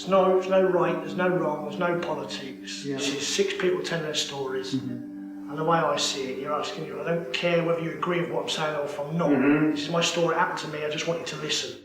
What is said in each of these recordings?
There's no right, there's no wrong, there's no politics. Yeah. It's just 6 people telling their stories. And the way I see it, you're asking, I don't care whether you agree with what I'm saying or if I'm not. This is my story, it happened to me, I just want you to listen.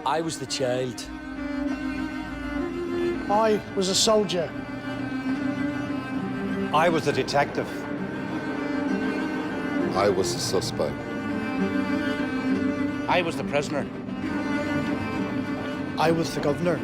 I was the child. I was a soldier. I was the detective. I was the suspect. I was the prisoner. I was the governor.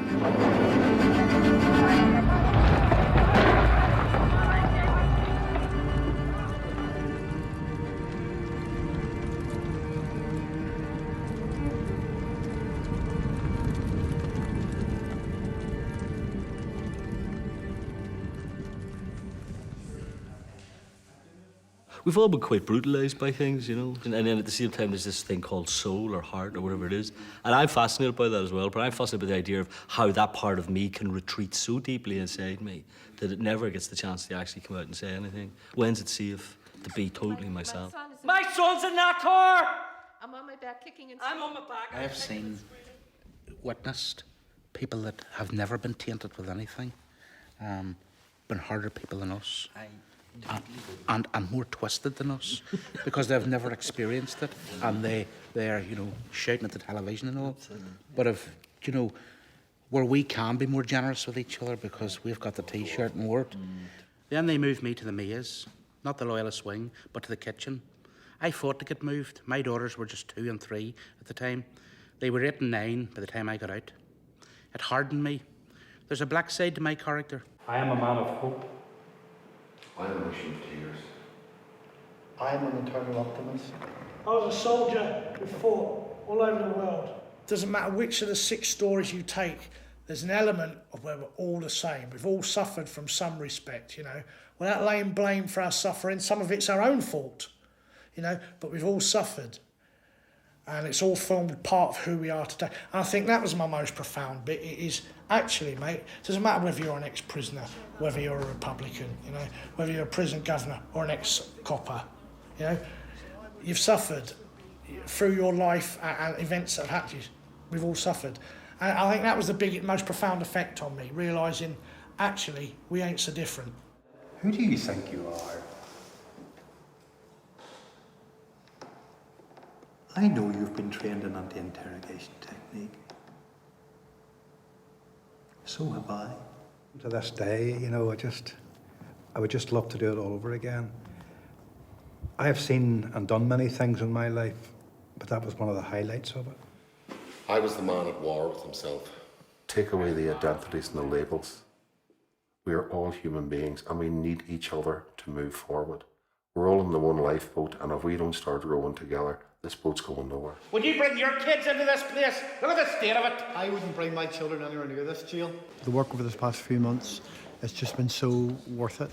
We've all been quite brutalised by things, you know, and then at the same time there's this thing called soul or heart or whatever it is, and I'm fascinated by that as well, but I'm fascinated by the idea of how that part of me can retreat so deeply inside me that it never gets the chance to actually come out and say anything. When's it safe to be totally myself? My son's in that car! I'm on my back kicking and I'm on my back. I have seen, witnessed people that have never been tainted with anything, been harder people than us. And more twisted than us because they've never experienced it, and they're shouting at the television and all. But if where we can be more generous with each other because we've got the T-shirt and wore it, then they moved me to the maze, not the loyalist wing, but to the kitchen. I fought to get moved. My daughters were just 2 and 3 at the time. They were 8 and 9 by the time I got out. It hardened me. There's a black side to my character. I am a man of hope. I am an ocean of tears. I am an eternal optimist. I was a soldier who fought all over the world. Doesn't matter which of the 6 stories you take, there's an element of where we're all the same. We've all suffered from some respect, without laying blame for our suffering. Some of it's our own fault, but we've all suffered. And it's all formed part of who we are today. And I think that was my most profound bit. It is actually, mate, it doesn't matter whether you're an ex-prisoner, whether you're a Republican, whether you're a prison governor or an ex-copper, you've suffered through your life and events that have happened to you. We've all suffered. And I think that was the most profound effect on me, realising, actually, we ain't so different. Who do you think you are? I know you've been trained in anti-interrogation technique. So have I. To this day, I would just love to do it all over again. I have seen and done many things in my life, but that was one of the highlights of it. I was the man at war with himself. Take away the identities and the labels. We are all human beings and we need each other to move forward. We're all in the one lifeboat, and if we don't start rowing together, this boat's going nowhere. Would you bring your kids into this place? Look at the state of it. I wouldn't bring my children anywhere near this jail. The work over this past few months, it's just been so worth it.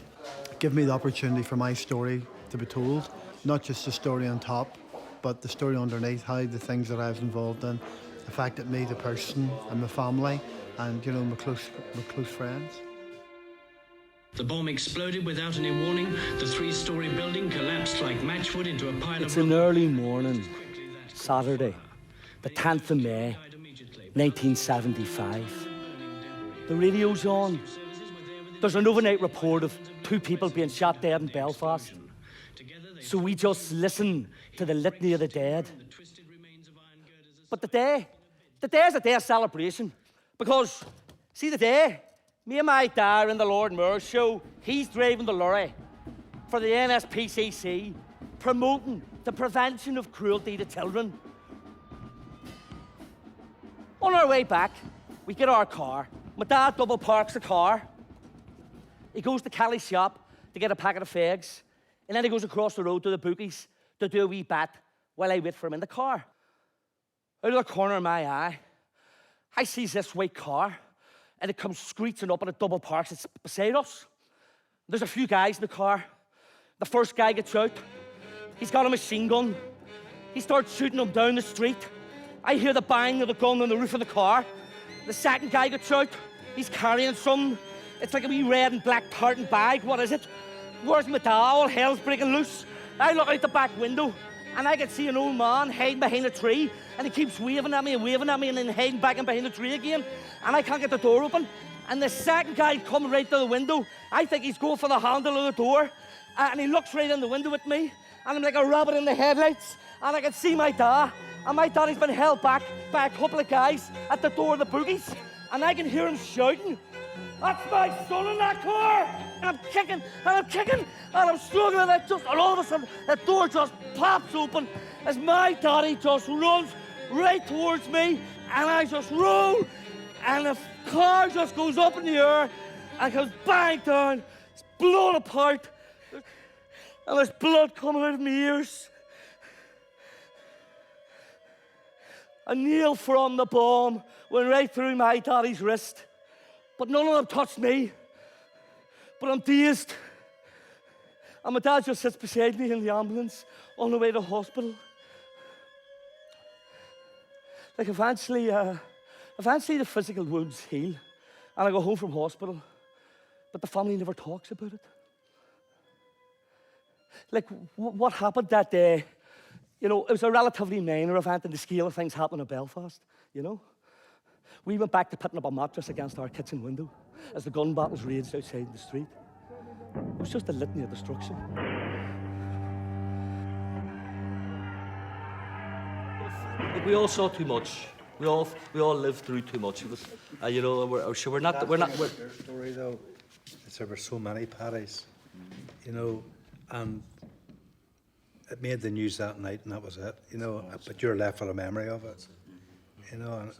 Give me the opportunity for my story to be told, not just the story on top, but the story underneath, how the things that I was involved in, affected me, the person, and my family, and you know, my close friends. The bomb exploded without any warning. The 3-story building collapsed like matchwood into a pile It's of... an early morning, Saturday, the 10th of May, 1975. The radio's on. There's an overnight report of 2 people being shot dead in Belfast. So we just listen to the litany of the dead. But the day is a day of celebration. Because, see the day, me and my dad in the Lord Mayor's show, he's driving the lorry for the NSPCC, promoting the prevention of cruelty to children. On our way back, we get our car. My dad double parks the car. He goes to Kelly's shop to get a packet of fags, and then he goes across the road to the bookies to do a wee bet while I wait for him in the car. Out of the corner of my eye, I sees this white car, and it comes screeching up and it double parks. It's beside us. There's a few guys in the car. The first guy gets out. He's got a machine gun. He starts shooting them down the street. I hear the bang of the gun on the roof of the car. The second guy gets out. He's carrying something. It's like a wee red and black tartan bag. What is it? Where's my dad? All hell's breaking loose. I look out the back window, and I can see an old man hiding behind a tree, and he keeps waving at me, and then hiding back in behind the tree again, and I can't get the door open. And the second guy coming right to the window, I think he's going for the handle of the door, and he looks right in the window at me, and I'm like a rabbit in the headlights, and I can see my dad, and my daddy's been held back by a couple of guys at the door of the boogies, and I can hear him shouting, "That's my son in that car!" And I'm kicking, and I'm struggling, and all of a sudden, the door just pops open as my daddy just runs right towards me, and I just roll, and the car just goes up in the air, and goes bang down, it's blown apart, and there's blood coming out of my ears. A nail from the bomb went right through my daddy's wrist, but none of them touched me. But I'm dazed. And my dad just sits beside me in the ambulance on the way to hospital. Like eventually the physical wounds heal, and I go home from hospital, but the family never talks about it. Like what happened that day, you know, it was a relatively minor event in the scale of things happening in Belfast, you know. We went back to putting up a mattress against our kitchen window as the gun battles raged outside in the street. It was just a litany of destruction. Like, we all saw too much. We all lived through too much of it. You know, we're not. Their story though is there were so many Paddies, you know, and it made the news that night, and that was it, you know. But you're left with a memory of it, you know,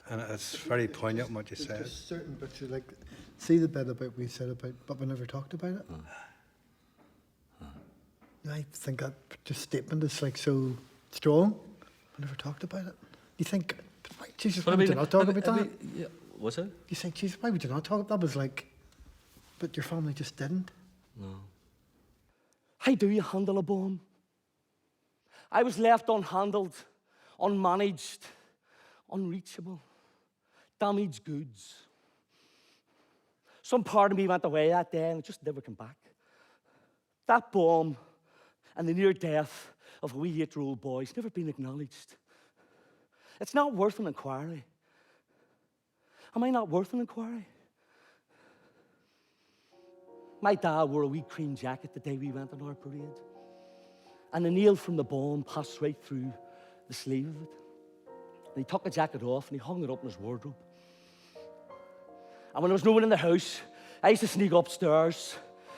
and it's very poignant what you said. There's certain bits you like. See the bit about we said about, but we never talked about it. I think that just statement is like so strong. We never talked about it. You think, why, Jesus, why would you not talk about that? Yeah, what's it? You think, Jesus, why would you not talk? That was like, but your family just didn't. No. How do you handle a bomb? I was left unhandled, unmanaged, unreachable, damaged goods. Some part of me went away that day and it just never came back. That bomb and the near death of a wee 8-year-old boy has never been acknowledged. It's not worth an inquiry. Am I not worth an inquiry? My dad wore a wee cream jacket the day we went on our parade, and the nail from the bomb passed right through the sleeve of it. And he took the jacket off and he hung it up in his wardrobe. And when there was no one in the house, I used to sneak upstairs.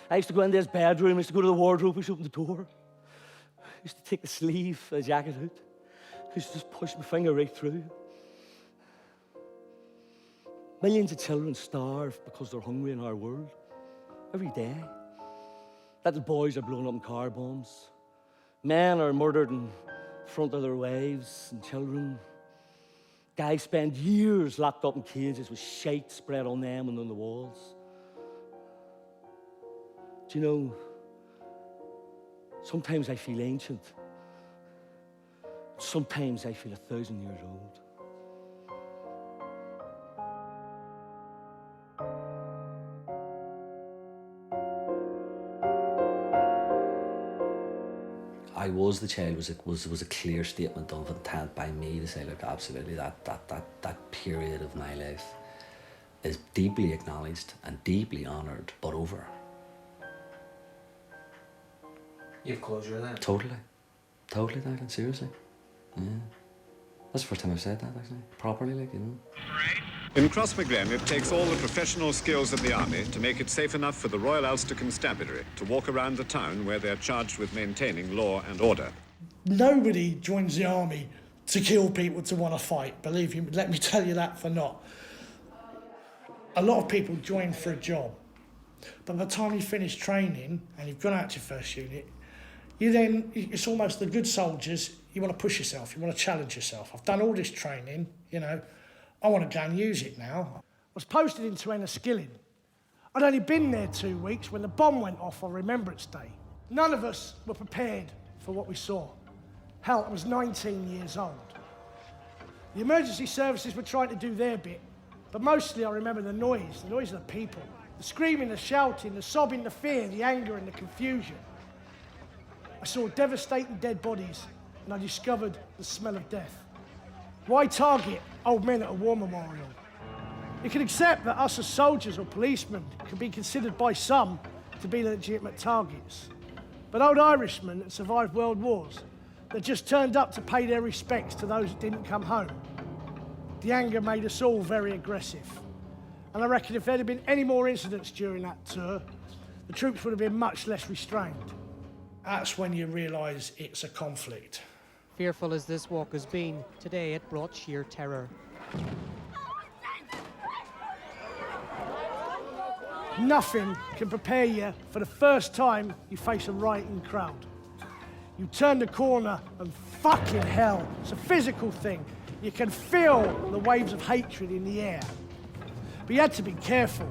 I used to go into his bedroom, I used to go to the wardrobe, I used to open the door. I used to take the sleeve of the jacket out. I used to just push my finger right through. Millions of children starve because they're hungry in our world. Every day. Little boys are blown up in car bombs. Men are murdered in front of their wives and children. Guys spend years locked up in cages with shite spread on them and on the walls. Do you know, sometimes I feel ancient. Sometimes I feel 1,000 years old. I was the child was a clear statement of intent by me to say, look, absolutely, that period of my life is deeply acknowledged and deeply honoured, but over. You've closure then? Totally, Declan, seriously. Yeah. That's the first time I've said that, actually, properly, like, you know. In Crossmaglen, it takes all the professional skills of the army to make it safe enough for the Royal Ulster Constabulary to walk around the town where they're charged with maintaining law and order. Nobody joins the army to kill people, to want to fight. Believe me, let me tell you that for not. A lot of people join for a job, but by the time you finish training and you've gone out to your first unit, it's almost the good soldiers, you want to push yourself, you want to challenge yourself. I've done all this training, you know, I want to go and use it now. I was posted into Enniskillen. I'd only been there 2 weeks when the bomb went off on Remembrance Day. None of us were prepared for what we saw. Hell, I was 19 years old. The emergency services were trying to do their bit, but mostly I remember the noise of the people. The screaming, the shouting, the sobbing, the fear, the anger and the confusion. I saw devastating dead bodies and I discovered the smell of death. Why target old men at a war memorial? You can accept that us as soldiers or policemen can be considered by some to be legitimate targets. But old Irishmen that survived world wars, that just turned up to pay their respects to those that didn't come home. The anger made us all very aggressive. And I reckon if there had been any more incidents during that tour, the troops would have been much less restrained. That's when you realise it's a conflict. Fearful as this walk has been, today it brought sheer terror. Nothing can prepare you for the first time you face a rioting crowd. You turn the corner and fucking hell, it's a physical thing. You can feel the waves of hatred in the air. But you had to be careful.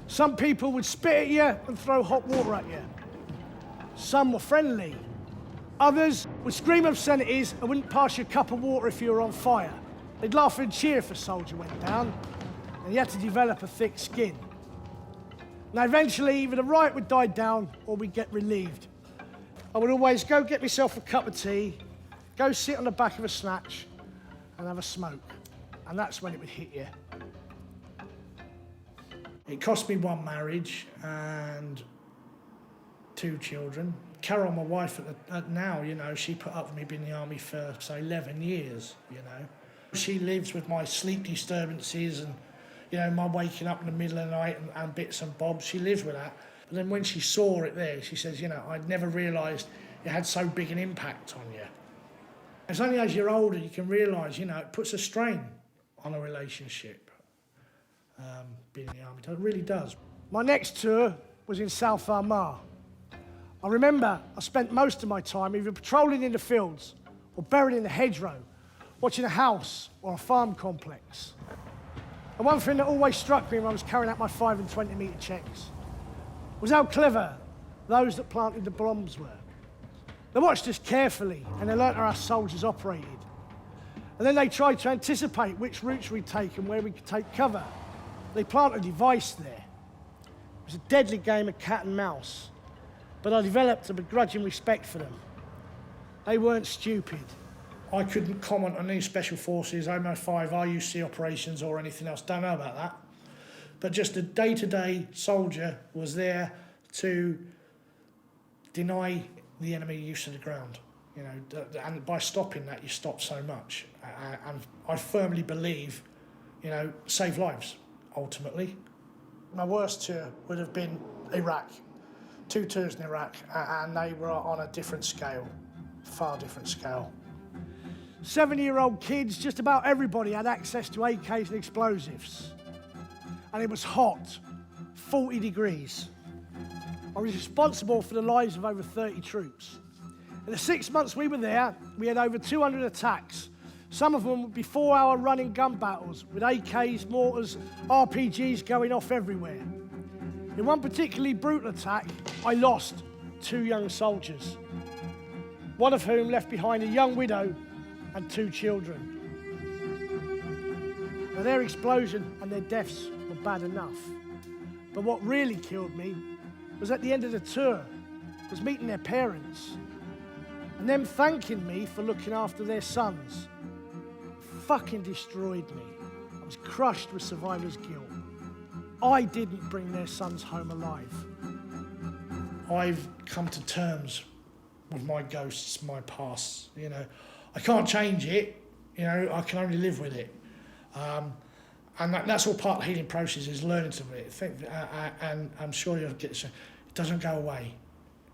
Some people would spit at you and throw hot water at you. Some were friendly. Others would scream obscenities and wouldn't pass you a cup of water if you were on fire. They'd laugh and cheer if a soldier went down, and you had to develop a thick skin. Now eventually either the riot would die down or we'd get relieved. I would always go get myself a cup of tea, go sit on the back of a snatch and have a smoke. And that's when it would hit you. It cost me 1 marriage and 2 children. Carol, my wife now, you know, she put up with me being in the army for, say, 11 years, you know. She lives with my sleep disturbances and, you know, my waking up in the middle of the night and bits and bobs. She lives with that. But then when she saw it there, she says, you know, I'd never realised it had so big an impact on you. It's only as you're older you can realise, you know, it puts a strain on a relationship, being in the army. It really does. My next tour was in South Armagh. I remember I spent most of my time either patrolling in the fields or buried in the hedgerow, watching a house or a farm complex. And one thing that always struck me when I was carrying out my 5 and 20 metre checks was how clever those that planted the bombs were. They watched us carefully and they learnt how our soldiers operated. And then they tried to anticipate which routes we'd take and where we could take cover. They planted a device there. It was a deadly game of cat and mouse, but I developed a begrudging respect for them. They weren't stupid. I couldn't comment on any special forces, MO5, RUC operations or anything else. Don't know about that. But just a day-to-day soldier was there to deny the enemy use of the ground. You know, and by stopping that, you stop so much. And I firmly believe, you know, save lives, ultimately. My worst tour would have been Iraq. 2 tours in Iraq, and they were on a different scale, far different scale. 7-year-old kids, just about everybody had access to AKs and explosives. And it was hot, 40 degrees. I was responsible for the lives of over 30 troops. In the 6 months we were there, we had over 200 attacks. Some of them would be 4-hour running gun battles with AKs, mortars, RPGs going off everywhere. In one particularly brutal attack, I lost 2 young soldiers, one of whom left behind a young widow and 2 children. Now, their explosion and their deaths were bad enough. But what really killed me was at the end of the tour, was meeting their parents and them thanking me for looking after their sons. Fucking destroyed me. I was crushed with survivor's guilt. I didn't bring their sons home alive. I've come to terms with my ghosts, my past, you know. I can't change it, you know, I can only live with it. And that's all part of the healing process, is learning to it. And I'm sure you'll get this. It doesn't go away,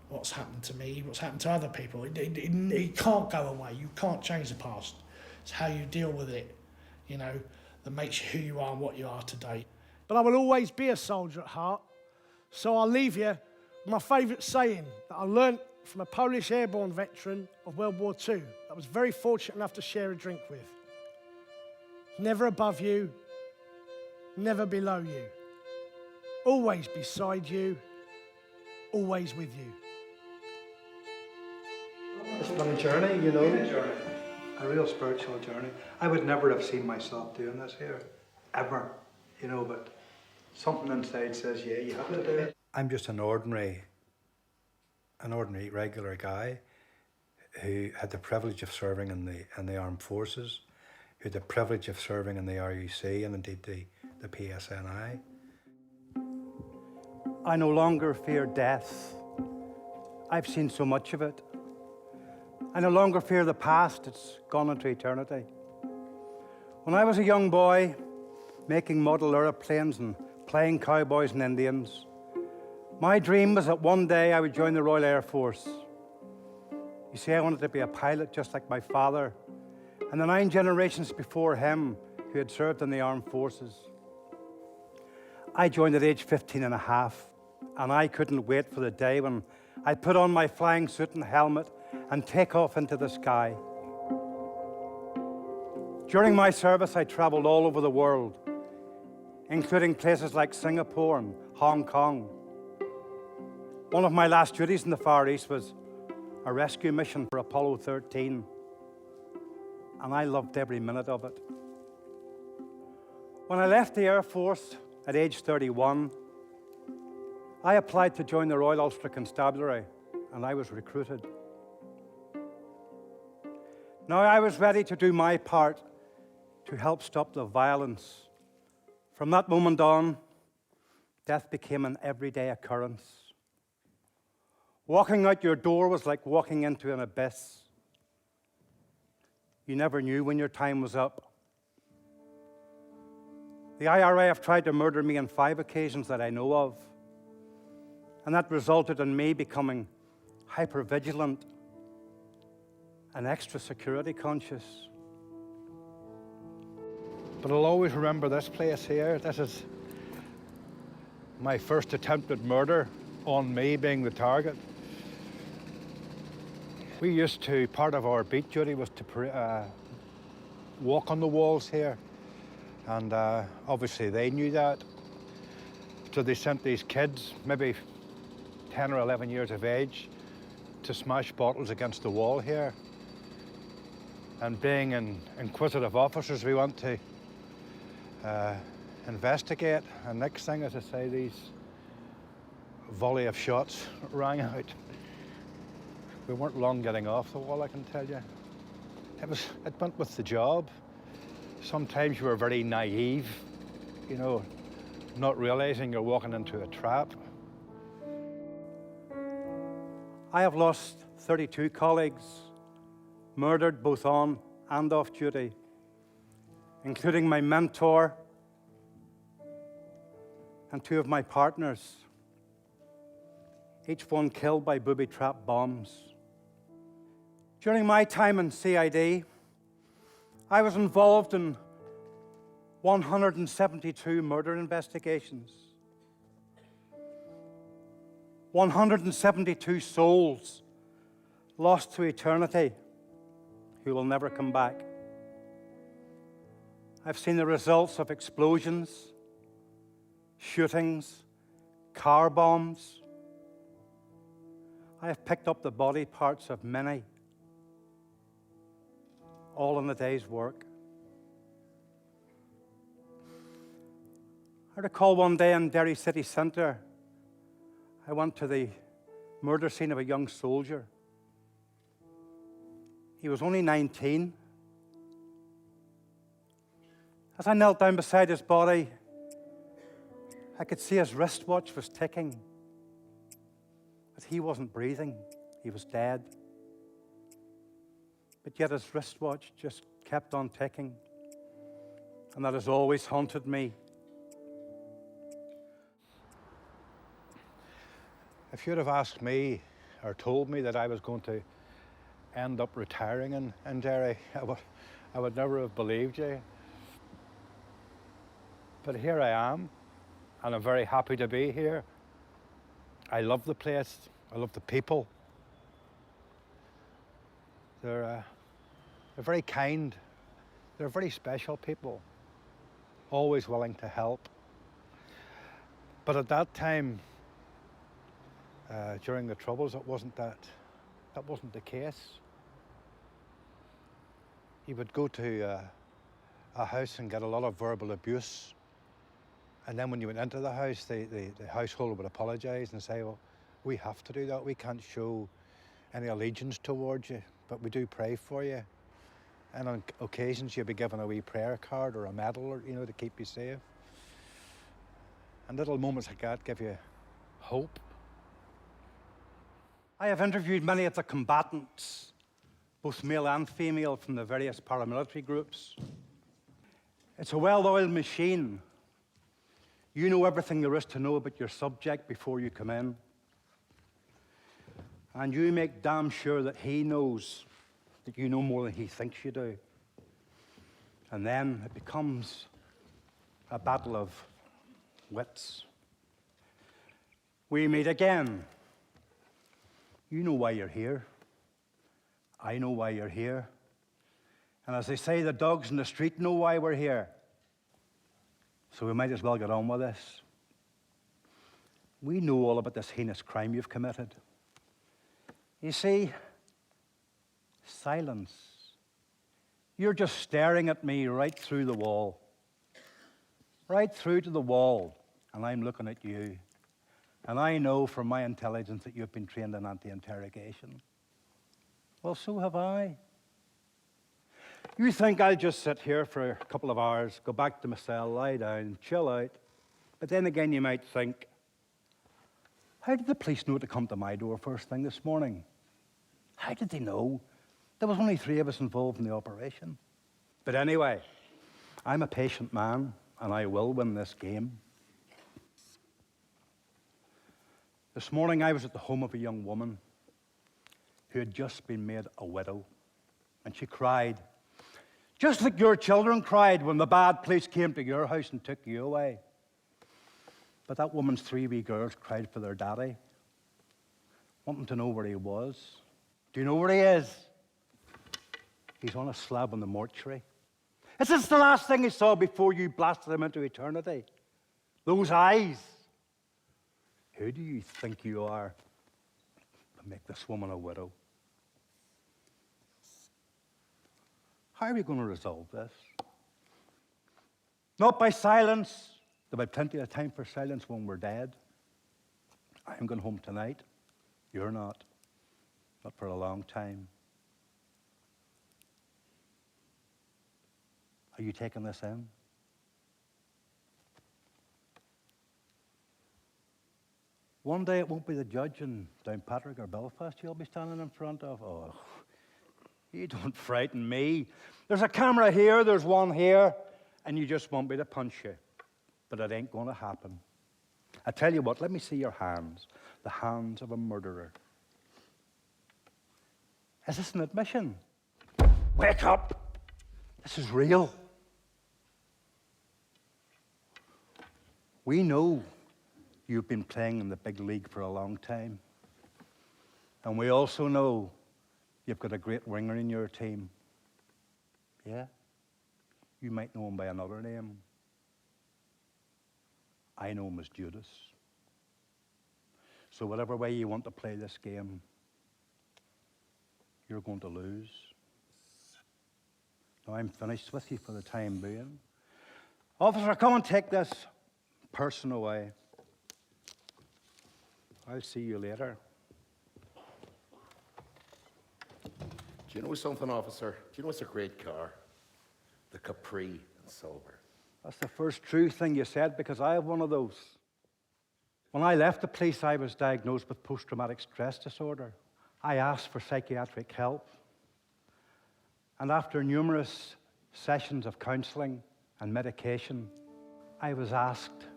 what's happened to me, what's happened to other people. It can't go away. You can't change the past. It's how you deal with it, you know, that makes you who you are and what you are today. But I will always be a soldier at heart. So I'll leave you with my favourite saying that I learnt from a Polish airborne veteran of World War II that I was very fortunate enough to share a drink with. Never above you, never below you. Always beside you, always with you. It's been a journey, you know. A real spiritual journey. I would never have seen myself doing this here, ever, you know, but something inside says, yeah, you have to do it. I'm just an ordinary, regular guy who had the privilege of serving in the armed forces, who had the privilege of serving in the RUC and indeed the PSNI. I no longer fear death. I've seen so much of it. I no longer fear the past, it's gone into eternity. When I was a young boy, making model aeroplanes and playing cowboys and Indians, my dream was that one day I would join the Royal Air Force. You see, I wanted to be a pilot just like my father and the 9 generations before him who had served in the armed forces. I joined at age 15 and a half, and I couldn't wait for the day when I'd put on my flying suit and helmet and take off into the sky. During my service, I traveled all over the world, including places like Singapore and Hong Kong. One of my last duties in the Far East was a rescue mission for Apollo 13, and I loved every minute of it. When I left the Air Force at age 31, I applied to join the Royal Ulster Constabulary, and I was recruited. Now I was ready to do my part to help stop the violence. From that moment on, death became an everyday occurrence. Walking out your door was like walking into an abyss. You never knew when your time was up. The IRA have tried to murder me on 5 occasions that I know of, and that resulted in me becoming hypervigilant and extra security conscious. But I'll always remember this place here. This is my first attempted murder on me being the target. We used to, part of our beat duty was to walk on the walls here. And obviously they knew that. So they sent these kids, maybe 10 or 11 years of age, to smash bottles against the wall here. And being inquisitive officers, we went to investigate. And next thing, as I say, these volley of shots rang out. We weren't long getting off the wall, I can tell you. It went with the job. Sometimes you were very naive, you know, not realizing you're walking into a trap. I have lost 32 colleagues, murdered both on and off duty, including my mentor and 2 of my partners, each one killed by booby trap bombs. During my time in CID, I was involved in 172 murder investigations. 172 souls lost to eternity who will never come back. I've seen the results of explosions, shootings, car bombs. I have picked up the body parts of many. all in the day's work. I recall one day in Derry city centre, I went to the murder scene of a young soldier. He was only 19. As I knelt down beside his body, I could see his wristwatch was ticking. But he wasn't breathing, he was dead. But yet his wristwatch just kept on ticking. And that has always haunted me. If you'd have asked me or told me that I was going to end up retiring in Derry, I would never have believed you. But here I am, and I'm very happy to be here. I love the place, I love the people. They're very kind, they're very special people, always willing to help. But at that time, during the Troubles, that wasn't the case. You would go to a house and get a lot of verbal abuse, and then when you went into the house, the household would apologise and say, well, we have to do that, we can't show any allegiance towards you, but we do pray for you. And on occasions you'd be given a wee prayer card or a medal, or, you know, to keep you safe. And little moments like that give you hope. I have interviewed many of the combatants, both male and female, from the various paramilitary groups. It's a well-oiled machine. You know everything there is to know about your subject before you come in. And you make damn sure that he knows that you know more than he thinks you do. And then it becomes a battle of wits. We meet again. You know why you're here. I know why you're here. And as they say, the dogs in the street know why we're here. So we might as well get on with this. We know all about this heinous crime you've committed. You see, silence. You're just staring at me right through the wall. Right through to the wall, and I'm looking at you. And I know from my intelligence that you've been trained in anti-interrogation. Well, so have I. You think I'll just sit here for a couple of hours, go back to my cell, lie down, chill out. But then again, you might think, how did the police know to come to my door first thing this morning? How did they know? There was only 3 of us involved in the operation. But anyway, I'm a patient man, and I will win this game. This morning, I was at the home of a young woman who had just been made a widow, and she cried, just like your children cried when the bad police came to your house and took you away. But that woman's 3 wee girls cried for their daddy, wanting to know where he was. Do you know where he is? He's on a slab in the mortuary. Is this the last thing he saw before you blasted him into eternity? Those eyes. Who do you think you are to make this woman a widow? How are we going to resolve this? Not by silence. There'll be plenty of time for silence when we're dead. I'm going home tonight. You're not. Not for a long time. Are you taking this in? One day it won't be the judge in Downpatrick or Belfast you'll be standing in front of. Oh, you don't frighten me. There's a camera here, there's one here, and you just want me to punch you. But it ain't going to happen. I tell you what, let me see your hands. The hands of a murderer. Is this an admission? Wake up! This is real. We know you've been playing in the big league for a long time. And we also know you've got a great winger in your team. Yeah? You might know him by another name. I know him as Judas. So whatever way you want to play this game, you're going to lose. Now I'm finished with you for the time being. Officer, come and take this person away. I'll see you later. Do you know something, officer? Do you know it's a great car? The Capri in silver. That's the first true thing you said, because I have one of those. When I left the police, I was diagnosed with post-traumatic stress disorder. I asked for psychiatric help. And after numerous sessions of counselling and medication, I was asked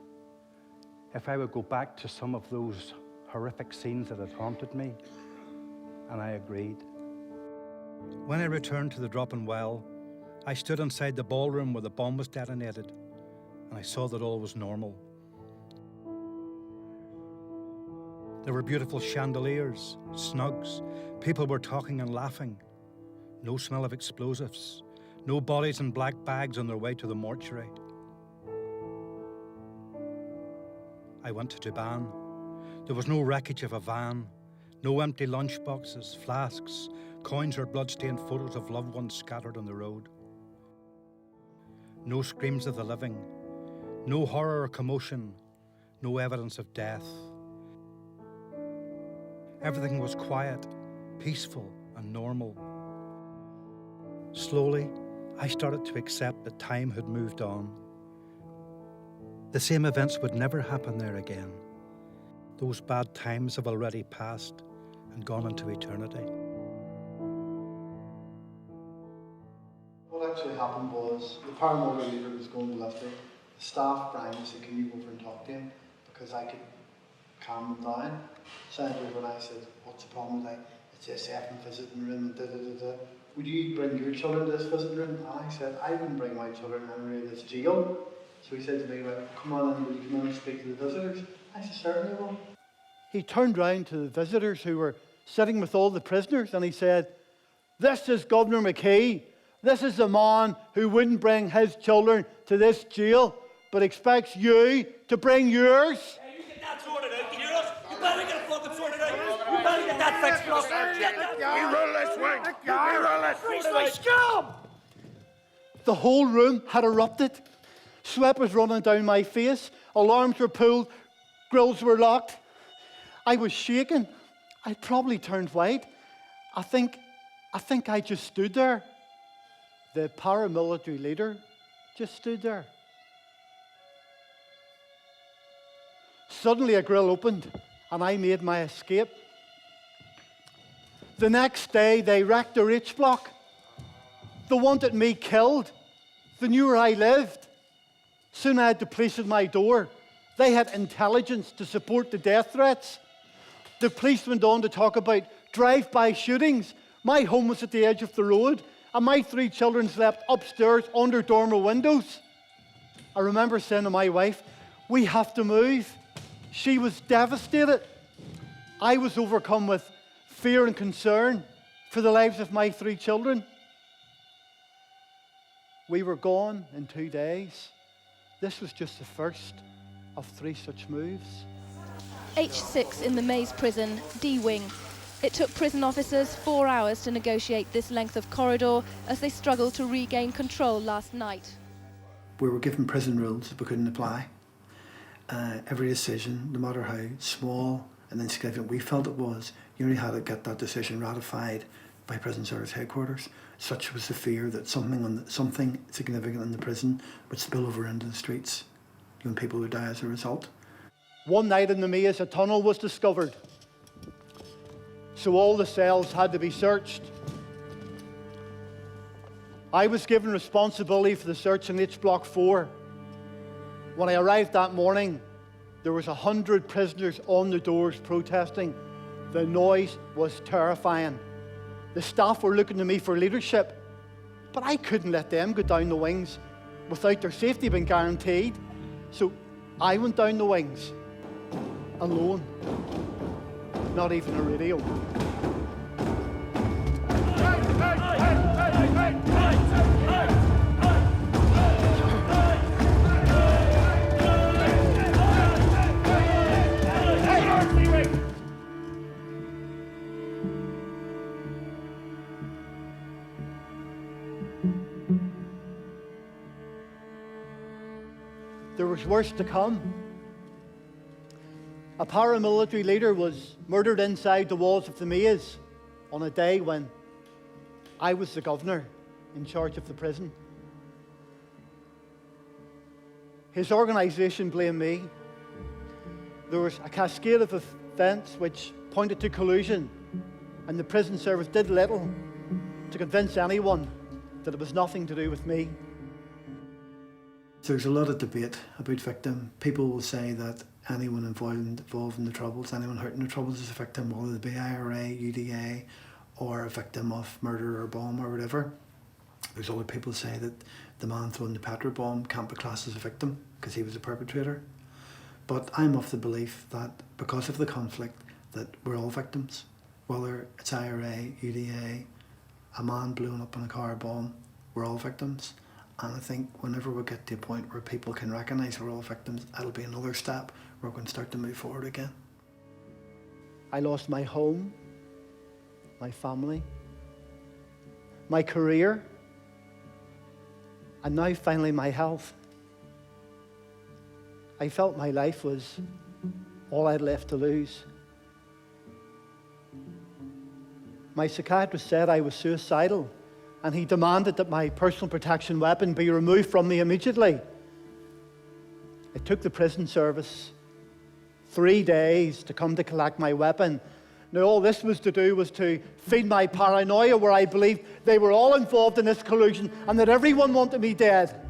if I would go back to some of those horrific scenes that had haunted me, and I agreed. When I returned to the drop-in well, I stood inside the ballroom where the bomb was detonated, and I saw that all was normal. There were beautiful chandeliers, snugs, people were talking and laughing, no smell of explosives, no bodies in black bags on their way to the mortuary. I went to Tuban. There was no wreckage of a van, no empty lunchboxes, flasks, coins or blood-stained photos of loved ones scattered on the road. No screams of the living, no horror or commotion, no evidence of death. Everything was quiet, peaceful, and normal. Slowly, I started to accept that time had moved on. The same events would never happen there again. Those bad times have already passed and gone into eternity. What actually happened was the paramotor leader was going to lift it. The staff rang and said, can you go over and talk to him? Because I could calm them down. So I went over and I said, what's the problem with that? It's a second visiting room, Would you bring your children to this visiting room? And I said, I wouldn't bring my children into this jail. So he said to me, well, come on in, will you come in and speak to the visitors? I said, certainly will. He turned round to the visitors who were sitting with all the prisoners and he said, this is Governor McKee. This is the man who wouldn't bring his children to this jail, but expects you to bring yours. Hey, you get that sorted out, you hear us? You better get it fucking sorted out. You better get that fixed, boss. We roll this way. We roll this way. Freeze my scum! The whole room had erupted. Sweat was running down my face. Alarms were pulled. Grills were locked. I was shaking. I probably turned white. I think I just stood there. The paramilitary leader just stood there. Suddenly a grill opened and I made my escape. The next day they wrecked their H block. They wanted me killed. They knew where I lived. Soon I had the police at my door. They had intelligence to support the death threats. The police went on to talk about drive-by shootings. My home was at the edge of the road, and my 3 children slept upstairs under dormer windows. I remember saying to my wife, we have to move. She was devastated. I was overcome with fear and concern for the lives of my 3 children. We were gone in 2 days. This was just the first of 3 such moves. H6 in the Maze prison, D Wing. It took prison officers 4 hours to negotiate this length of corridor as they struggled to regain control last night. We were given prison rules that we couldn't apply. Every decision, no matter how small and insignificant we felt it was, you only had to get that decision ratified by Prison Service Headquarters. Such was the fear that something significant in the prison would spill over into the streets. And people would die as a result. One night in the maze, a tunnel was discovered. So all the cells had to be searched. I was given responsibility for the search in H Block 4. When I arrived that morning, there was 100 prisoners on the doors protesting. The noise was terrifying. The staff were looking to me for leadership, but I couldn't let them go down the wings without their safety being guaranteed. So I went down the wings, alone, not even a radio. was worse to come. A paramilitary leader was murdered inside the walls of the maze on a day when I was the governor in charge of the prison. His organisation blamed me. There was a cascade of events which pointed to collusion, and the prison service did little to convince anyone that it was nothing to do with me. There's a lot of debate about victim. People will say that anyone involved in the Troubles, anyone hurt in the Troubles is a victim, whether it be IRA, UDA, or a victim of murder or bomb or whatever. There's other people who say that the man throwing the petrol bomb can't be classed as a victim because he was a perpetrator. But I'm of the belief that because of the conflict, that we're all victims. Whether it's IRA, UDA, a man blown up in a car bomb, we're all victims. And I think whenever we get to a point where people can recognise we're all victims, it'll be another step where we can start to move forward again. I lost my home, my family, my career, and now finally my health. I felt my life was all I'd left to lose. My psychiatrist said I was suicidal, and he demanded that my personal protection weapon be removed from me immediately. It took the prison service 3 days to come to collect my weapon. Now, all this was to do was to feed my paranoia, where I believed they were all involved in this collusion and that everyone wanted me dead.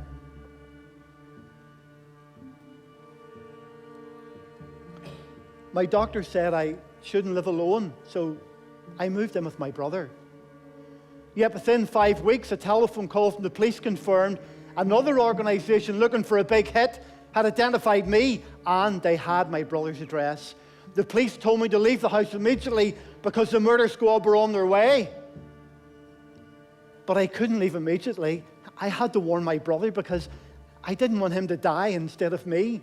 My doctor said I shouldn't live alone, so I moved in with my brother. Yet within 5 weeks, a telephone call from the police confirmed another organisation looking for a big hit had identified me, and they had my brother's address. The police told me to leave the house immediately because the murder squad were on their way. But I couldn't leave immediately. I had to warn my brother because I didn't want him to die instead of me.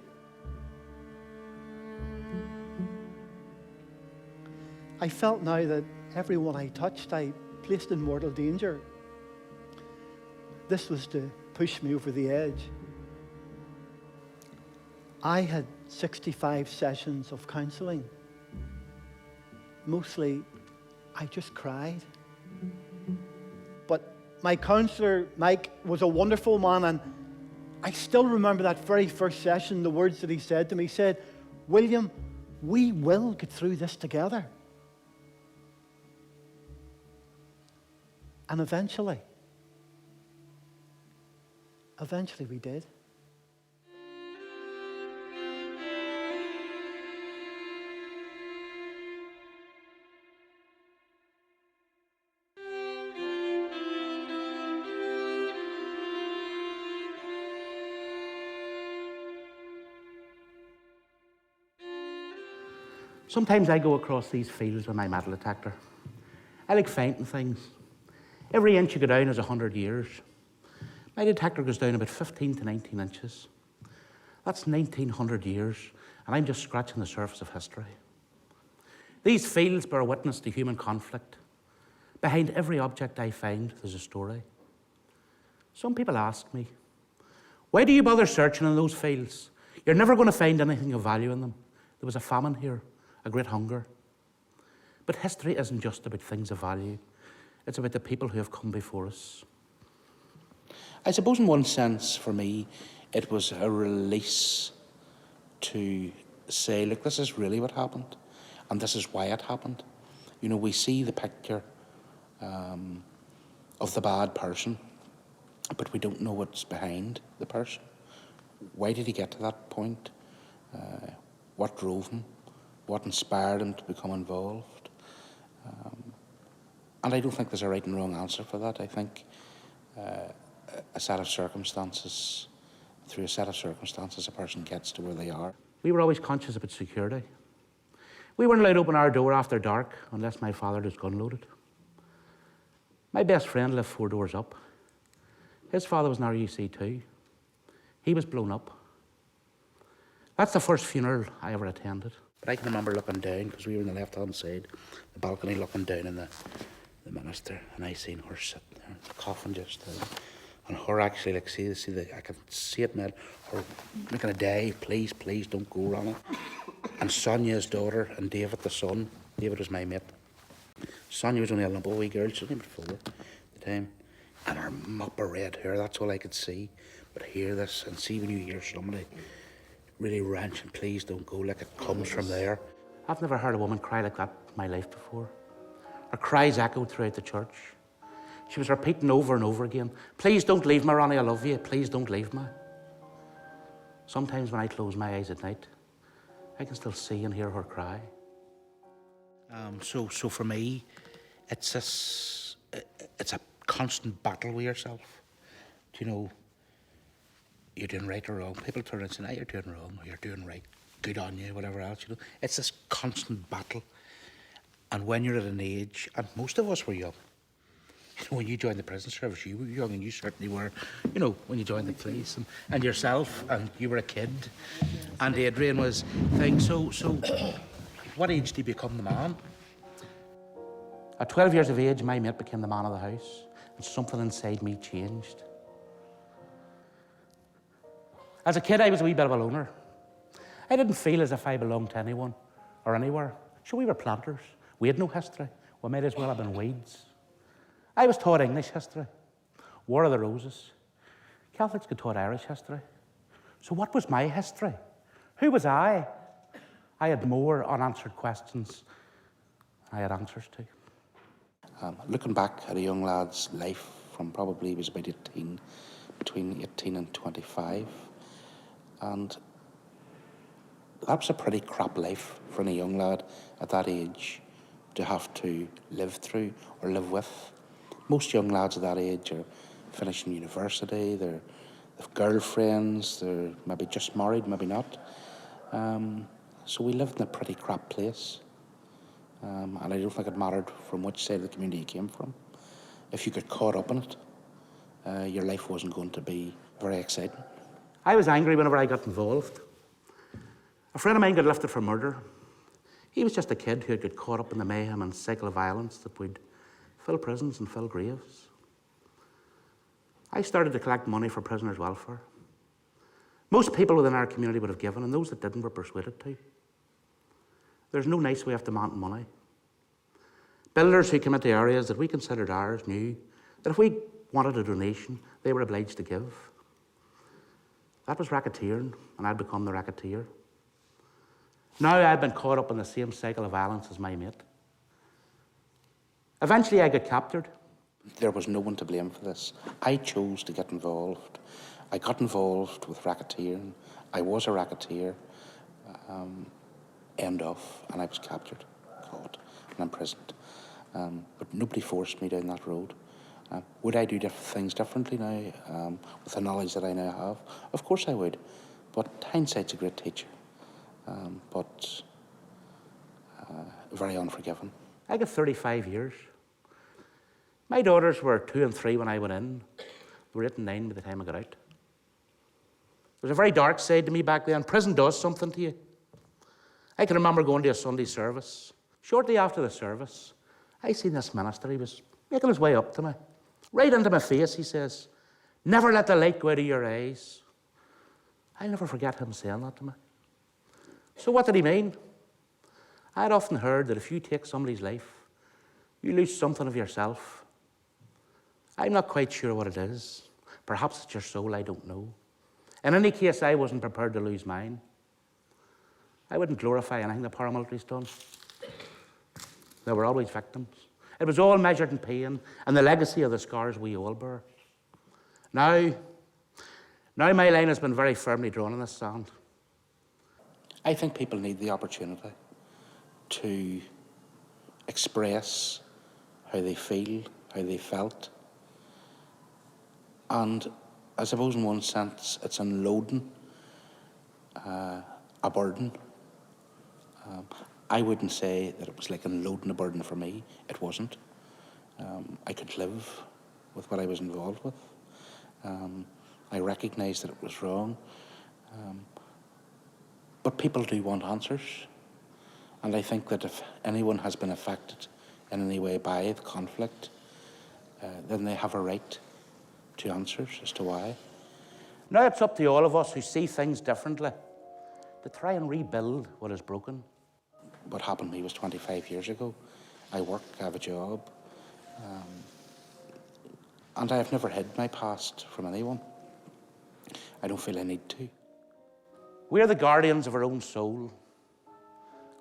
I felt now that everyone I touched, I placed in mortal danger. This was to push me over the edge. I had 65 sessions of counselling. Mostly, I just cried. But my counsellor, Mike, was a wonderful man, and I still remember that very first session, the words that he said to me. He said, "William, we will get through this together." And eventually we did. Sometimes I go across these fields with my metal detector. I like finding things. Every inch you go down is 100 years. My detector goes down about 15 to 19 inches. That's 1900 years, and I'm just scratching the surface of history. These fields bear witness to human conflict. Behind every object I find, there's a story. Some people ask me, why do you bother searching in those fields? You're never going to find anything of value in them. There was a famine here, a great hunger. But history isn't just about things of value. It's about the people who have come before us. I suppose in one sense, for me, it was a release to say, look, this is really what happened, and this is why it happened. You know, we see the picture of the bad person, but we don't know what's behind the person. Why did he get to that point? What drove him? What inspired him to become involved? And I don't think there's a right and wrong answer for that. I think a set of circumstances, through a set of circumstances, a person gets to where they are. We were always conscious about security. We weren't allowed to open our door after dark unless my father was gun loaded. My best friend lived 4 doors up. His father was an RUC too. He was blown up. That's the first funeral I ever attended. But I can remember looking down, because we were on the left-hand side, the balcony, looking down in the minister, and I seen her sitting there, the coffin just there. and her actually, like, I can see it now, her making a day, please, please don't go, Ronnie. And Sonia's daughter and David, the son, David was my mate. Sonia was only a lump of wee girl, she was only about 4 at the time. And her mop of red hair, that's all I could see. But hear this, and see when you hear somebody really wrenching, please don't go, like it comes from there. I've never heard a woman cry like that in my life before. Her cries echoed throughout the church. She was repeating over and over again, please don't leave me, Ronnie, I love you, please don't leave me. Sometimes when I close my eyes at night, I can still see and hear her cry. So for me, it's a constant battle with yourself. You know, you're doing right or wrong. People turn and say, "No, you're doing wrong," or "You're doing right, good on you," whatever else. You know, it's this constant battle. And when you're at an age, and most of us were young. You know, when you joined the prison service, you were young, and you certainly were. You know, when you joined the police, and yourself, and you were a kid, and Adrian was thing. So, what age do you become the man? At 12 years of age, my mate became the man of the house, and something inside me changed. As a kid, I was a wee bit of a loner. I didn't feel as if I belonged to anyone or anywhere. So we were planters. We had no history. We might as well have been weeds. I was taught English history, War of the Roses. Catholics get taught Irish history. So what was my history? Who was I? I had more unanswered questions I had answers to. Looking back at a young lad's life from probably he was about 18, between 18 and 25, and that was a pretty crap life for any young lad at that age to have to live through or live with. Most young lads at that age are finishing university, they've girlfriends, they're maybe just married, maybe not. So we lived in a pretty crap place. And I don't think it mattered from which side of the community you came from. If you got caught up in it, your life wasn't going to be very exciting. I was angry whenever I got involved. A friend of mine got lifted for murder. He was just a kid who had got caught up in the mayhem and cycle of violence that would fill prisons and fill graves. I started to collect money for prisoners' welfare. Most people within our community would have given, and those that didn't were persuaded to. There's no nice way of demanding money. Builders who came into areas that we considered ours knew that if we wanted a donation, they were obliged to give. That was racketeering, and I'd become the racketeer. Now I'd been caught up in the same cycle of violence as my mate. Eventually I got captured. There was no one to blame for this. I chose to get involved. I got involved with racketeering. I was a racketeer. End of, and I was captured, caught, and imprisoned. But nobody forced me down that road. Would I do things differently now, with the knowledge that I now have? Of course I would, but hindsight's a great teacher, but very unforgiving. I got 35 years. My daughters were 2 and 3 when I went in. They were 8 and 9 by the time I got out. There was a very dark side to me back then. Prison does something to you. I can remember going to a Sunday service. Shortly after the service, I seen this minister. He was making his way up to me. Right into my face, he says, "Never let the light go out of your eyes." I'll never forget him saying that to me. So what did he mean? I had often heard that if you take somebody's life, you lose something of yourself. I'm not quite sure what it is. Perhaps it's your soul, I don't know. In any case, I wasn't prepared to lose mine. I wouldn't glorify anything the paramilitary's done. They were always victims. It was all measured in pain and the legacy of the scars we all bear. Now my line has been very firmly drawn in the sand. I think people need the opportunity to express how they feel, how they felt. And I suppose in one sense it's unloading a burden. I wouldn't say that it was like unloading a burden for me. It wasn't. I could live with what I was involved with. I recognised that it was wrong. But people do want answers. And I think that if anyone has been affected in any way by the conflict, then they have a right to answers as to why. Now it's up to all of us who see things differently to try and rebuild what is broken. What happened to me was 25 years ago. I work, I have a job, and I have never hid my past from anyone. I don't feel I need to. We are the guardians of our own soul.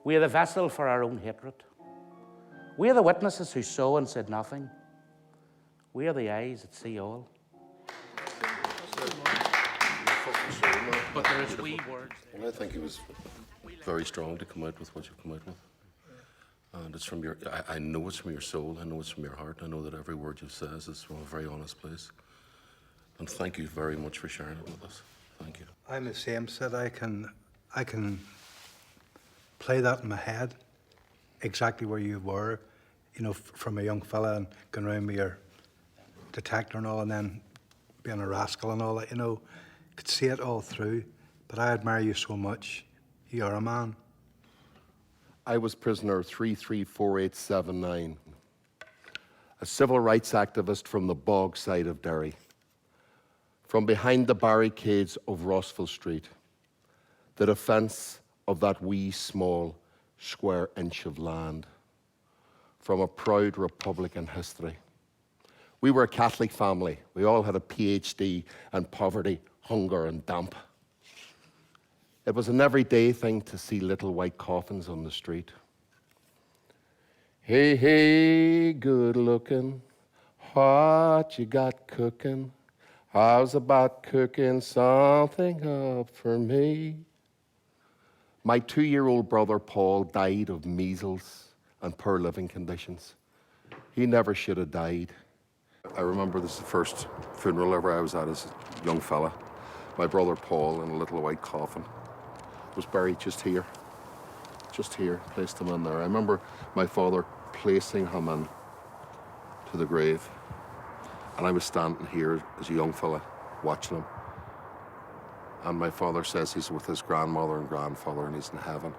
We are the vessel for our own hatred. We are the witnesses who saw and said nothing. We are the eyes that see all. But there is wee words. Well, I think it was very strong to come out with what you've come out with. And it's from your, I know it's from your soul, I know it's from your heart, I know that every word you says is from a very honest place. And thank you very much for sharing it with us. Thank you. I'm the same, Sid. I can play that in my head, exactly where you were, you know, from a young fella and going around with your detector and all, and then being a rascal and all that, you know. Could see it all through, but I admire you so much. You are a man. I was prisoner 334879, a civil rights activist from the bog side of Derry, from behind the barricades of Rossville Street, the defence of that wee, small, square inch of land, from a proud Republican history. We were a Catholic family. We all had a PhD in poverty, hunger and damp. It was an everyday thing to see little white coffins on the street. Hey, hey, good looking, what you got cooking? How's about cooking something up for me? My 2-year-old brother Paul died of measles and poor living conditions. He never should have died. I remember this is the first funeral ever I was at as a young fella. My brother Paul, in a little white coffin, was buried just here, placed him in there. I remember my father placing him in to the grave, and I was standing here as a young fella watching him. And my father says he's with his grandmother and grandfather and he's in heaven.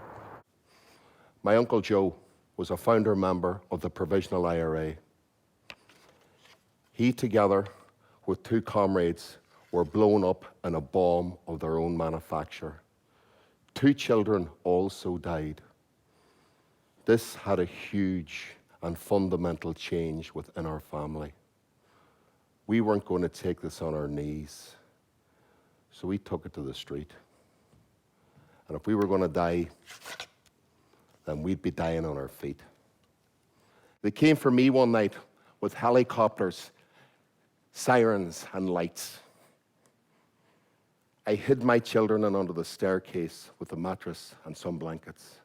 My Uncle Joe was a founder member of the Provisional IRA. He, together with 2 comrades, were blown up in a bomb of their own manufacture. 2 children also died. This had a huge and fundamental change within our family. We weren't going to take this on our knees, so we took it to the street. And if we were going to die, then we'd be dying on our feet. They came for me one night with helicopters, sirens and lights. I hid my children in under the staircase with a mattress and some blankets.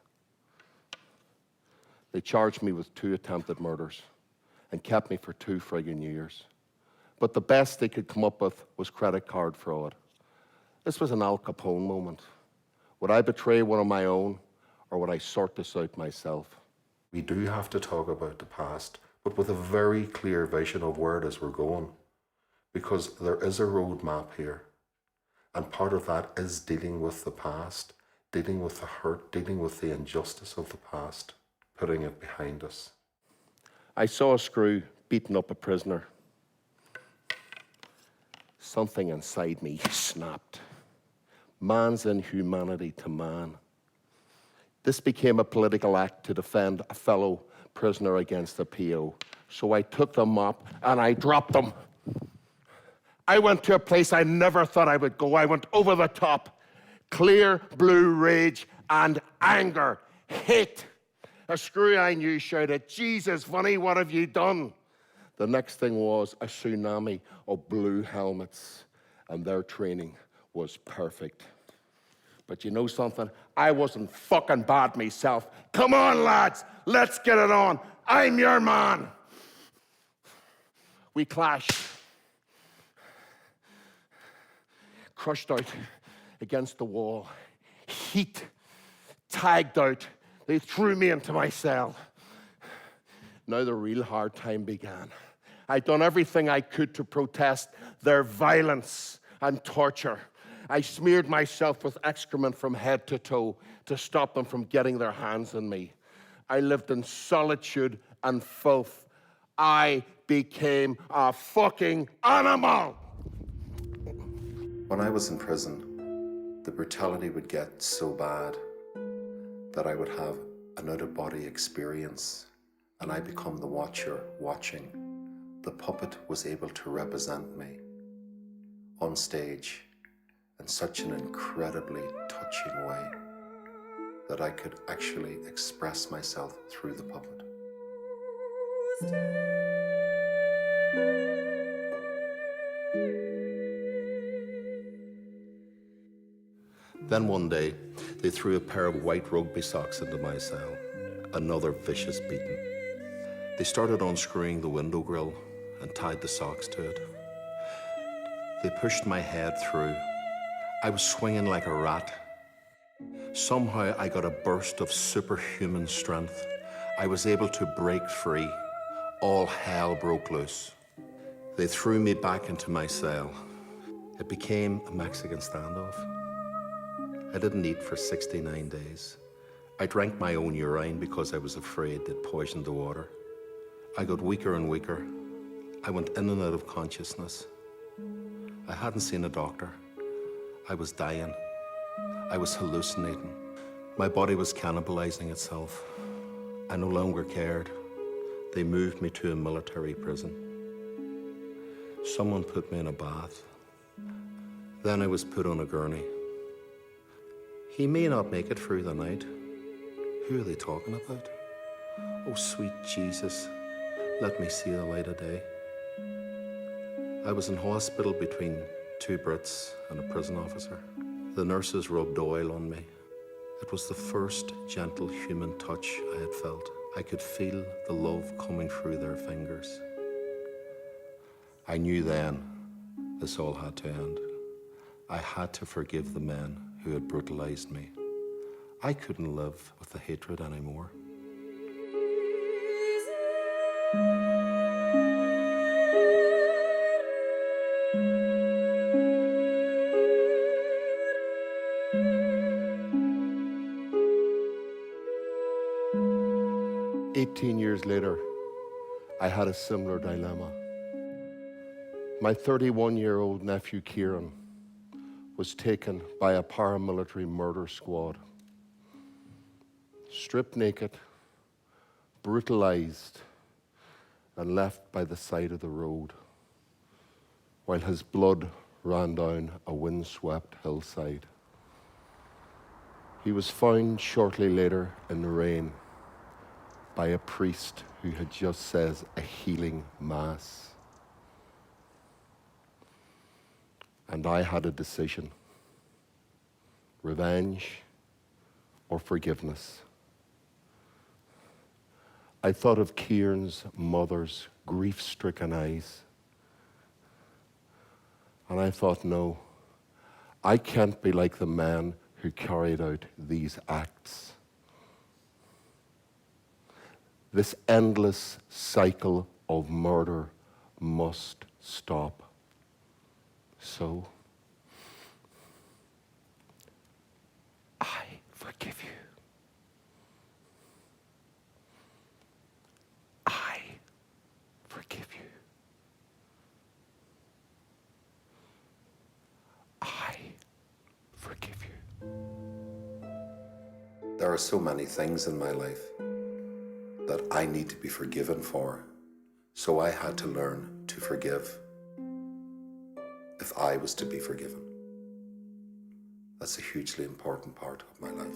They charged me with 2 attempted murders and kept me for 2 friggin' years. But the best they could come up with was credit card fraud. This was an Al Capone moment. Would I betray one of my own, or would I sort this out myself? We do have to talk about the past, but with a very clear vision of where it is we're going. Because there is a roadmap here. And part of that is dealing with the past, dealing with the hurt, dealing with the injustice of the past, putting it behind us. I saw a screw beating up a prisoner. Something inside me snapped. Man's inhumanity to man. This became a political act to defend a fellow prisoner against a PO. So I took the mop and I dropped them. I went to a place I never thought I would go. I went over the top. Clear blue rage and anger. Hate. A screw I knew shouted, "Jesus, Funny, what have you done?" The next thing was a tsunami of blue helmets, and their training was perfect. But you know something? I wasn't fucking bad myself. Come on, lads, let's get it on. I'm your man. We clashed. Crushed out against the wall. Heat. Tagged out. They threw me into my cell. Now the real hard time began. I'd done everything I could to protest their violence and torture. I smeared myself with excrement from head to toe to stop them from getting their hands on me. I lived in solitude and filth. I became a fucking animal. When I was in prison, the brutality would get so bad that I would have an out-of-body experience, and I become the watcher watching. The puppet was able to represent me on stage in such an incredibly touching way that I could actually express myself through the puppet. Then one day, they threw a pair of white rugby socks into my cell. Another vicious beating. They started unscrewing the window grill and tied the socks to it. They pushed my head through. I was swinging like a rat. Somehow I got a burst of superhuman strength. I was able to break free. All hell broke loose. They threw me back into my cell. It became a Mexican standoff. I didn't eat for 69 days. I drank my own urine because I was afraid they'd poisoned the water. I got weaker and weaker. I went in and out of consciousness. I hadn't seen a doctor. I was dying. I was hallucinating. My body was cannibalizing itself. I no longer cared. They moved me to a military prison. Someone put me in a bath. Then I was put on a gurney. He may not make it through the night. Who are they talking about? Oh, sweet Jesus, let me see the light of day. I was in hospital between two Brits and a prison officer. The nurses rubbed oil on me. It was the first gentle human touch I had felt. I could feel the love coming through their fingers. I knew then this all had to end. I had to forgive the men who had brutalized me. I couldn't live with the hatred anymore. "18 years later, I had a similar dilemma. My 31-year-old nephew Kieran was taken by a paramilitary murder squad. Stripped naked, brutalized, and left by the side of the road, while his blood ran down a windswept hillside. He was found shortly later in the rain by a priest who had just said a healing mass. And I had a decision: revenge or forgiveness. I thought of Kieran's mother's grief-stricken eyes. And I thought, no, I can't be like the man who carried out these acts. This endless cycle of murder must stop. So, I forgive you. I forgive you. I forgive you. There are so many things in my life that I need to be forgiven for, so I had to learn to forgive if I was to be forgiven. That's a hugely important part of my life.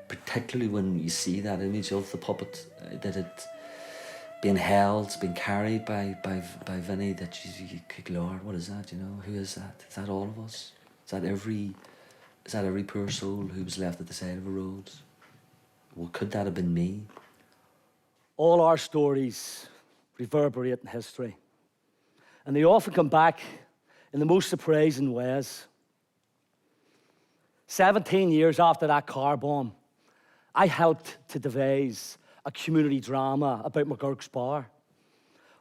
Particularly when you see that image of the puppet, that it being held, being carried by Vinny, that you could, Lord, what is that, you know? Who is that? Is that all of us? Is that every poor soul who was left at the side of a road? Well, could that have been me? All our stories reverberate in history, and they often come back in the most surprising ways. 17 years after that car bomb, I helped to devise a community drama about McGurk's Bar.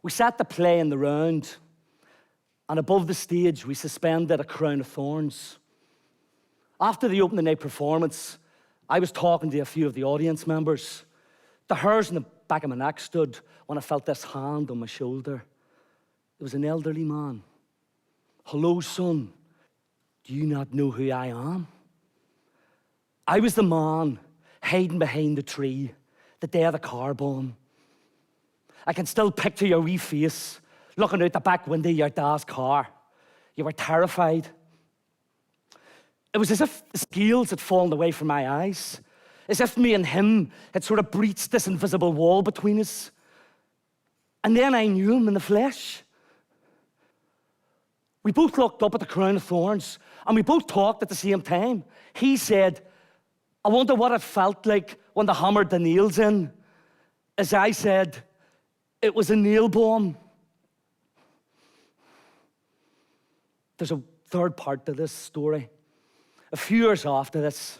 We sat the play in the round, and above the stage, we suspended a crown of thorns. After the opening night performance, I was talking to a few of the audience members. The hairs in the back of my neck stood when I felt this hand on my shoulder. It was an elderly man. "Hello, son. Do you not know who I am?" I was the man hiding behind the tree the day of the car bomb. I can still picture your wee face looking out the back window of your dad's car. You were terrified. It was as if the scales had fallen away from my eyes, as if me and him had sort of breached this invisible wall between us. And then I knew him in the flesh. We both looked up at the crown of thorns, and we both talked at the same time. He said, "I wonder what it felt like when they hammered the nails in." As I said, "It was a nail bomb." There's a third part to this story. A few years after this,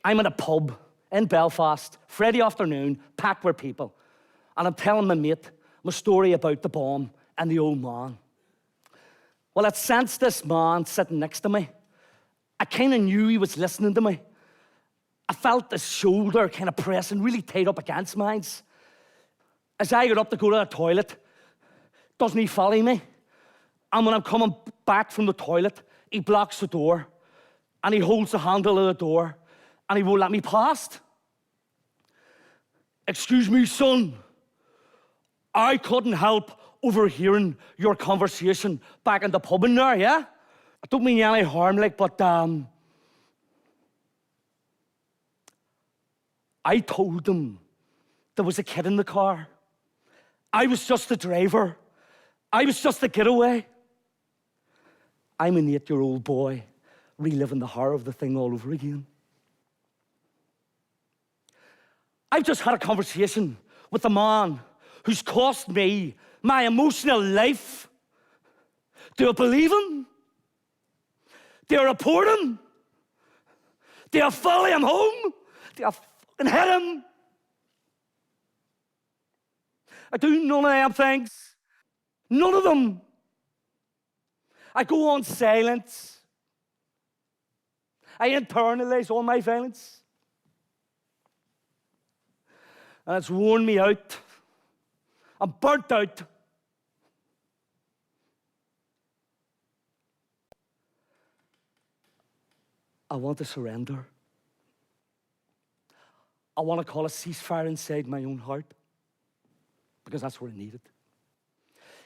I'm in a pub in Belfast, Friday afternoon, packed with people, and I'm telling my mate my story about the bomb and the old man. Well, I sensed this man sitting next to me. I kind of knew he was listening to me. I felt his shoulder kind of pressing really tight up against mine. As I got up to go to the toilet, doesn't he follow me? And when I'm coming back from the toilet, he blocks the door, and he holds the handle of the door, and he won't let me past. "Excuse me, son. I couldn't help overhearing your conversation back in the pub in there, yeah? I don't mean any harm, but I told them there was a kid in the car. I was just the driver. I was just the getaway. I'm an 8-year-old boy reliving the horror of the thing all over again. I've just had a conversation with a man who's cost me my emotional life. Do I believe him? Do I report him? Do I follow him home? Do I fucking hit him? I do none of them things. None of them. I go on silent. I internalize all my violence. And it's worn me out. I'm burnt out. I want to surrender. I want to call a ceasefire inside my own heart, because that's what I needed.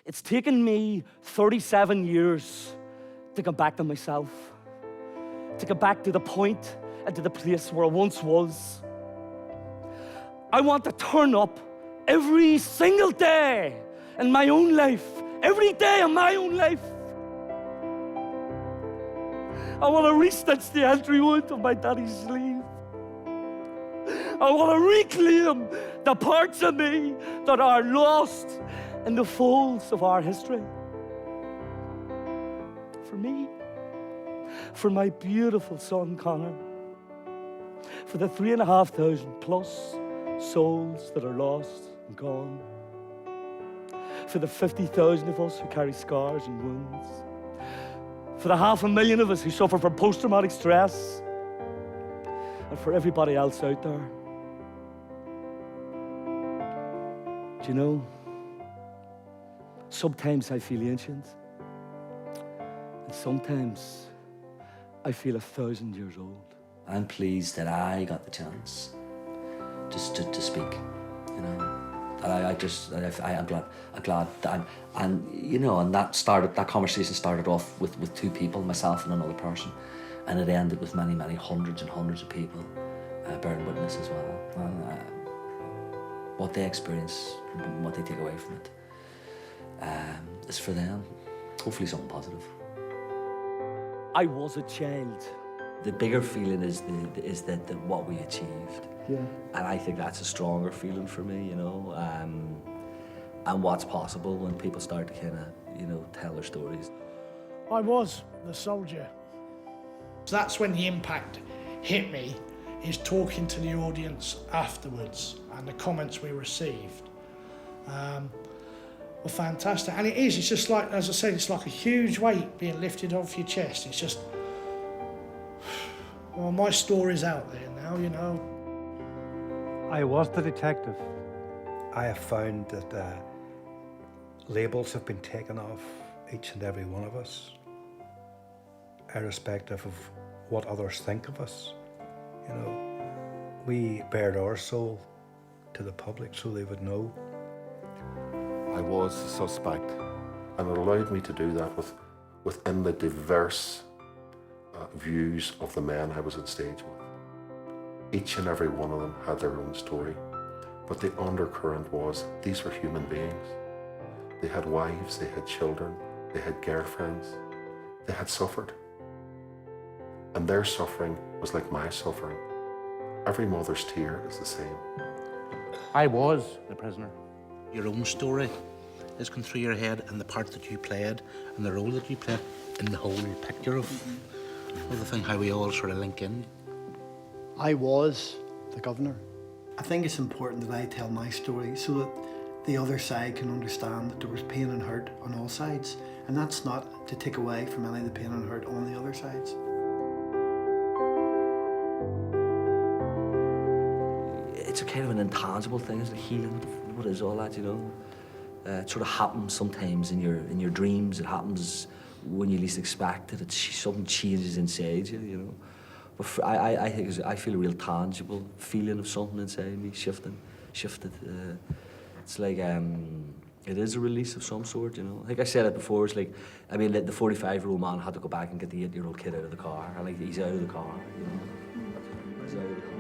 It's taken me 37 years to come back to myself, to come back to the point and to the place where I once was. I want to turn up every single day in my own life, every day in my own life. I want to restitch the entry wound of my daddy's sleeve. I want to reclaim the parts of me that are lost in the folds of our history. For me, for my beautiful son Connor, for the 3,500 plus souls that are lost and gone, for the 50,000 of us who carry scars and wounds, for the 500,000 of us who suffer from post-traumatic stress, and for everybody else out there. Do you know, sometimes I feel ancient, and sometimes I feel 1,000 years old. I'm pleased that I got the chance just to speak, you know. And I'm glad that and that conversation started off with two people, myself and another person, and it ended with many, many hundreds and hundreds of people bearing witness as well. And what they experience, what they take away from it, is for them, hopefully something positive. I was a child. The bigger feeling is that what we achieved. Yeah. And I think that's a stronger feeling for me, you know, and what's possible when people start to kind of, you know, tell their stories. I was the soldier. So that's when the impact hit me, is talking to the audience afterwards and the comments we received were fantastic. And it's just like, as I said, it's like a huge weight being lifted off your chest. It's just, well, my story's out there now, you know. I was the detective. I have found that labels have been taken off each and every one of us, irrespective of what others think of us. You know, we bared our soul to the public so they would know. I was a suspect, And it allowed me to do that within the diverse views of the men I was on stage with. Each and every one of them had their own story, but the undercurrent was these were human beings. They had wives, they had children, they had girlfriends, they had suffered. And their suffering was like my suffering. Every mother's tear is the same. I was the prisoner. Your own story is going through your head, and the part that you played and the role that you played in the whole picture of the thing, how we all sort of link in. I was the governor. I think it's important that I tell my story so that the other side can understand that there was pain and hurt on all sides, and that's not to take away from any of the pain and hurt on the other sides. It's a kind of an intangible thing, isn't it? Healing. What is all that, you know? It sort of happens sometimes in your dreams. It happens when you least expect it. Something changes inside you, you know. But I think I feel a real tangible feeling of something inside me shifted. It's like it is a release of some sort, you know. Like I said it before, it's like, I mean, the 45-year-old man had to go back and get the 8-year-old kid out of the car, and like he's out of the car, you know. He's out of the car.